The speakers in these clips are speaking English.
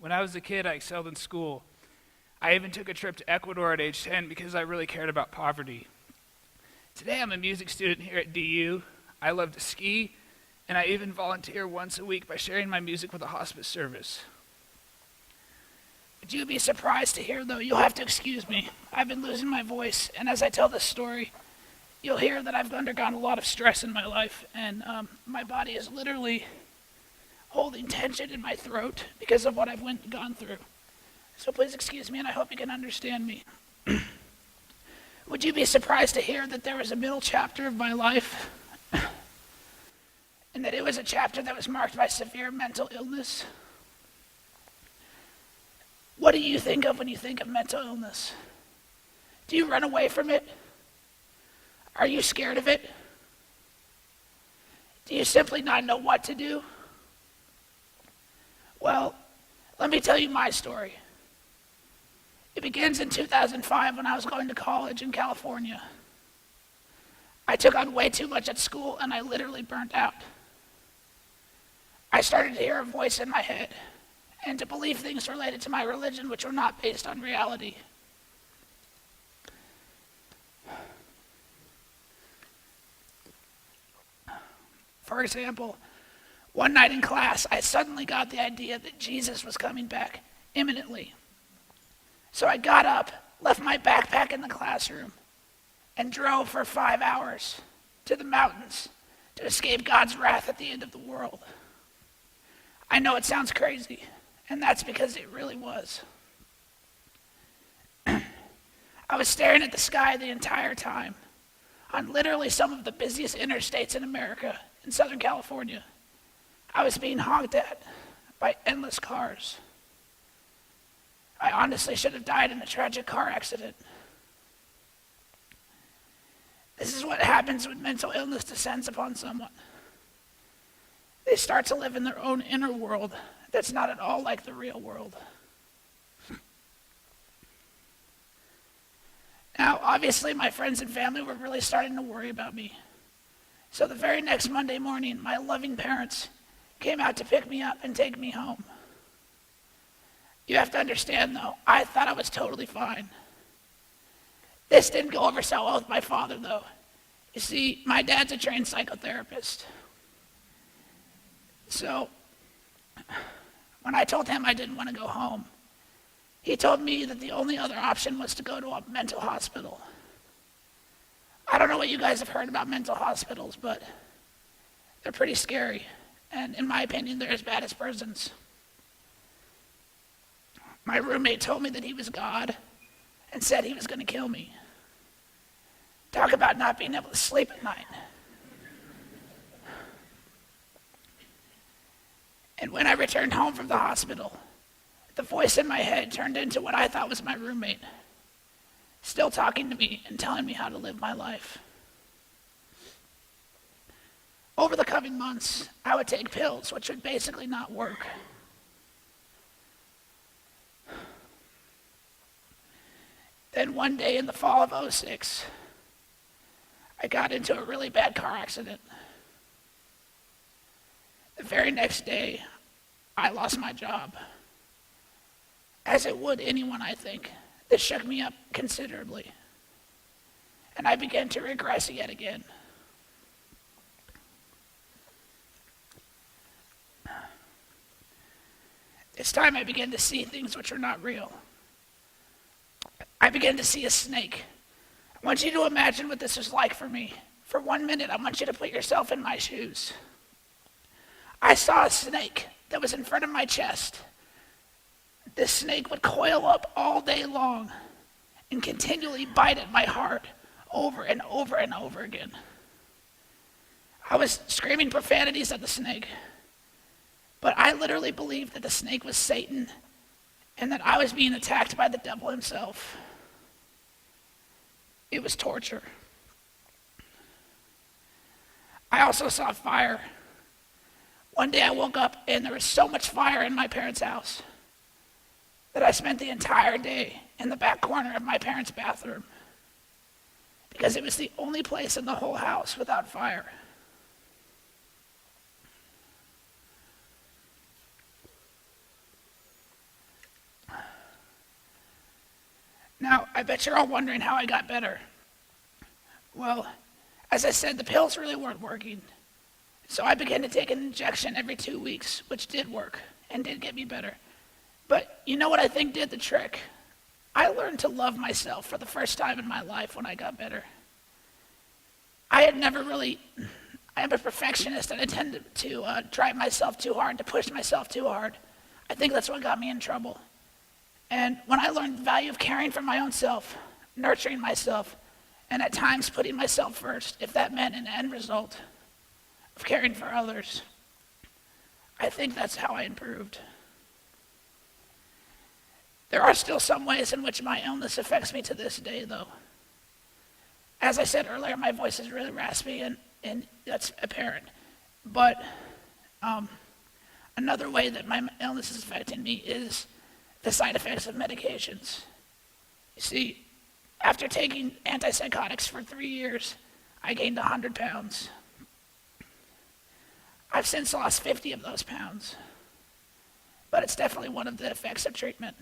When I was a kid, I excelled in school. I even took a trip to Ecuador at age 10 because I really cared about poverty. Today, I'm a music student here at DU. I love to ski, and I even volunteer once a week by sharing my music with a hospice service. Would you be surprised to hear, though, you'll have to excuse me, I've been losing my voice, and as I tell this story, you'll hear that I've undergone a lot of stress in my life, and my body is literally holding tension in my throat because of what I've gone through. So please excuse me, and I hope you can understand me. Would you be surprised to hear that there was a middle chapter of my life, and that it was a chapter that was marked by severe mental illness? What do you think of when you think of mental illness? Do you run away from it? Are you scared of it? Do you simply not know what to do? Well, let me tell you my story. It begins in 2005 when I was going to college in California. I took on way too much at school and I literally burnt out. I started to hear a voice in my head and to believe things related to my religion which were not based on reality. For example, one night in class, I suddenly got the idea that Jesus was coming back imminently. So I got up, left my backpack in the classroom, and drove for 5 hours to the mountains to escape God's wrath at the end of the world. I know it sounds crazy, and that's because it really was. I was staring at the sky the entire time, on literally some of the busiest interstates in America, in Southern California. I was being honked at by endless cars. I honestly should have died in a tragic car accident. This is what happens when mental illness descends upon someone. They start to live in their own inner world that's not at all like the real world. Now, obviously, my friends and family were really starting to worry about me. So the very next Monday morning, my loving parents came out to pick me up and take me home. You have to understand, though, I thought I was totally fine. This didn't go over so well with my father, though. You see, my dad's a trained psychotherapist. So, when I told him I didn't want to go home, he told me that the only other option was to go to a mental hospital. I don't know what you guys have heard about mental hospitals, but they're pretty scary. And in my opinion, they're as bad as prisons. My roommate told me that he was God and said he was going to kill me. Talk about not being able to sleep at night. And when I returned home from the hospital, the voice in my head turned into what I thought was my roommate, still talking to me and telling me how to live my life. Over the coming months, I would take pills which would basically not work. Then one day in the fall of '06, I got into a really bad car accident. The very next day, I lost my job. As it would anyone, I think. This shook me up considerably. And I began to regress yet again. This time I began to see things which were not real. I began to see a snake. I want you to imagine what this was like for me. For 1 minute, I want you to put yourself in my shoes. I saw a snake that was in front of my chest. This snake would coil up all day long and continually bite at my heart over and over and over again. I was screaming profanities at the snake, but I literally believed that the snake was Satan and that I was being attacked by the devil himself. It was torture. I also saw fire. One day I woke up and there was so much fire in my parents' house that I spent the entire day in the back corner of my parents' bathroom because it was the only place in the whole house without fire. I bet you're all wondering how I got better. Well, as I said, the pills really weren't working. So I began to take an injection every 2 weeks, which did work and did get me better. But you know what I think did the trick? I learned to love myself for the first time in my life when I got better. I am a perfectionist and I tend to drive myself too hard, to push myself too hard. I think that's what got me in trouble. And when I learned the value of caring for my own self, nurturing myself, and at times putting myself first, if that meant an end result of caring for others, I think that's how I improved. There are still some ways in which my illness affects me to this day, though. As I said earlier, my voice is really raspy, and that's apparent. But another way that my illness is affecting me is the side effects of medications. You see, after taking antipsychotics for 3 years, I gained 100 pounds. I've since lost 50 of those pounds, but it's definitely one of the effects of treatment.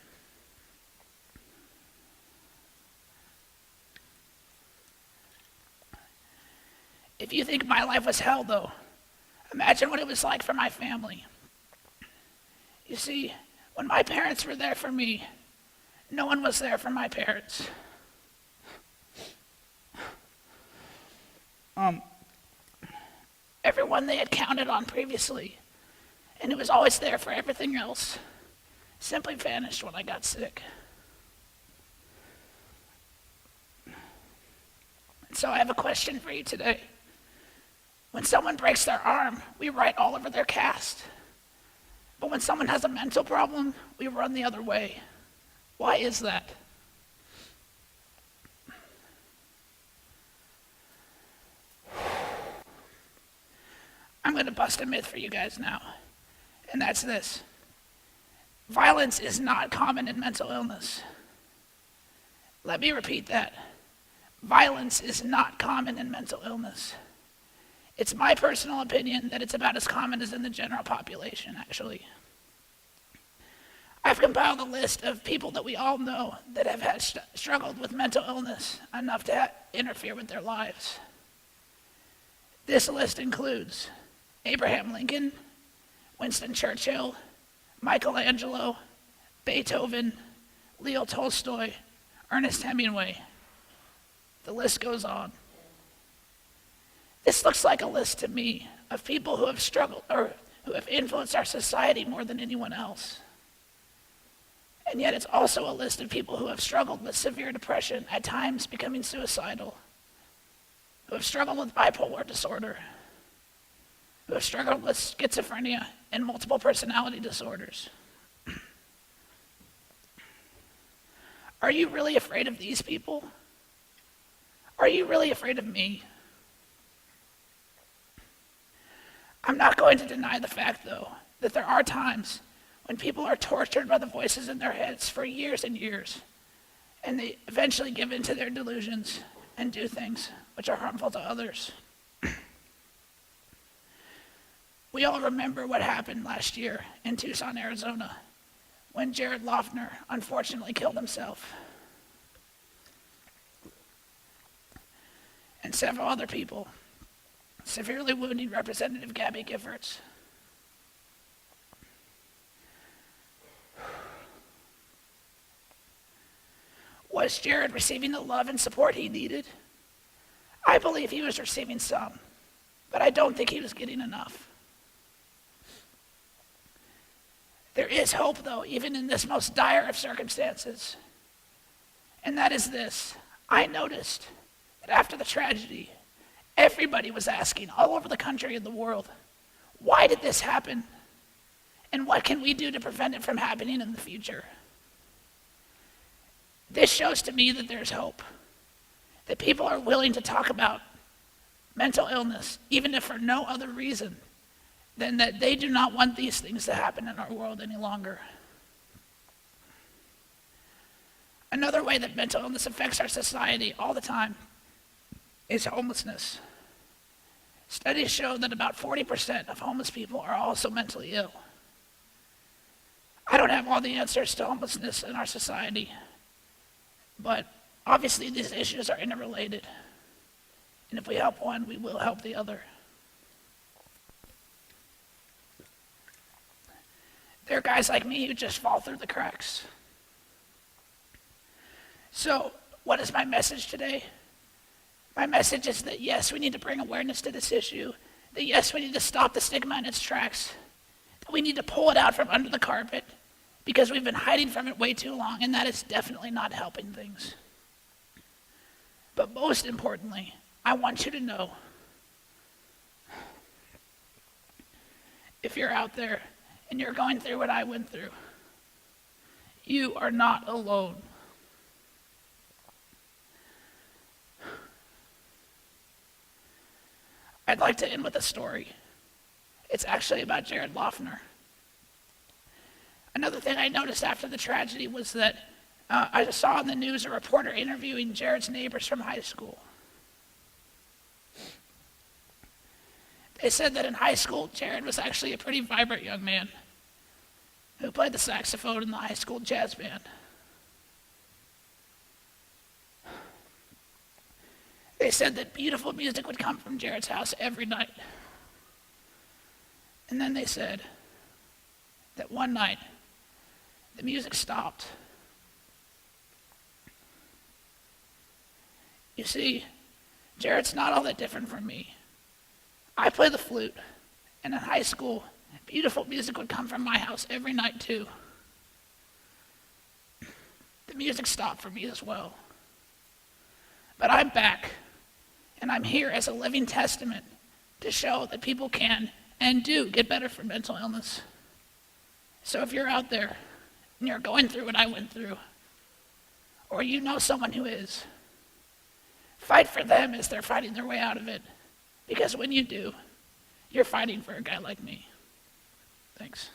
If you think my life was hell, though, imagine what it was like for my family. You see, when my parents were there for me, no one was there for my parents. Everyone they had counted on previously, and who was always there for everything else, simply vanished when I got sick. And so I have a question for you today. When someone breaks their arm, we write all over their cast. But when someone has a mental problem, we run the other way. Why is that? I'm going to bust a myth for you guys now, and that's this. Violence is not common in mental illness. Let me repeat that. Violence is not common in mental illness. It's my personal opinion that it's about as common as in the general population, actually. I've compiled a list of people that we all know that have struggled with mental illness enough to interfere with their lives. This list includes Abraham Lincoln, Winston Churchill, Michelangelo, Beethoven, Leo Tolstoy, Ernest Hemingway. The list goes on. This looks like a list to me of people who have struggled or who have influenced our society more than anyone else. And yet it's also a list of people who have struggled with severe depression, at times becoming suicidal, who have struggled with bipolar disorder, who have struggled with schizophrenia and multiple personality disorders. Are you really afraid of these people? Are you really afraid of me? I'm not going to deny the fact, though, that there are times when people are tortured by the voices in their heads for years and years, and they eventually give in to their delusions and do things which are harmful to others. We all remember what happened last year in Tucson, Arizona, when Jared Loughner unfortunately killed himself. And several other people, severely wounding Representative Gabby Giffords. Was Jared receiving the love and support he needed? I believe he was receiving some, but I don't think he was getting enough. There is hope, though, even in this most dire of circumstances. And that is this. I noticed that after the tragedy, everybody was asking all over the country and the world, why did this happen? And what can we do to prevent it from happening in the future? This shows to me that there's hope, that people are willing to talk about mental illness, even if for no other reason than that they do not want these things to happen in our world any longer. Another way that mental illness affects our society all the time is homelessness. Studies show that about 40% of homeless people are also mentally ill. I don't have all the answers to homelessness in our society, but Obviously, these issues are interrelated, and if we help one, we will help the other. There are guys like me who just fall through the cracks. So, what is my message today? My message is that yes, we need to bring awareness to this issue, that yes, we need to stop the stigma in its tracks, that we need to pull it out from under the carpet because we've been hiding from it way too long, and that is definitely not helping things. But most importantly, I want you to know, if you're out there and you're going through what I went through, you are not alone. I'd like to end with a story. It's actually about Jared Loughner. Another thing I noticed after the tragedy was that I saw on the news a reporter interviewing Jared's neighbors from high school. They said that in high school, Jared was actually a pretty vibrant young man who played the saxophone in the high school jazz band. They said that beautiful music would come from Jared's house every night. And then they said that one night, the music stopped. You see, Jared's not all that different from me. I play the flute, and in high school, beautiful music would come from my house every night too. The music stopped for me as well. But I'm back, and I'm here as a living testament to show that people can and do get better from mental illness. So if you're out there and you're going through what I went through, or you know someone who is, fight for them as they're fighting their way out of it. Because when you do, you're fighting for a guy like me. Thanks.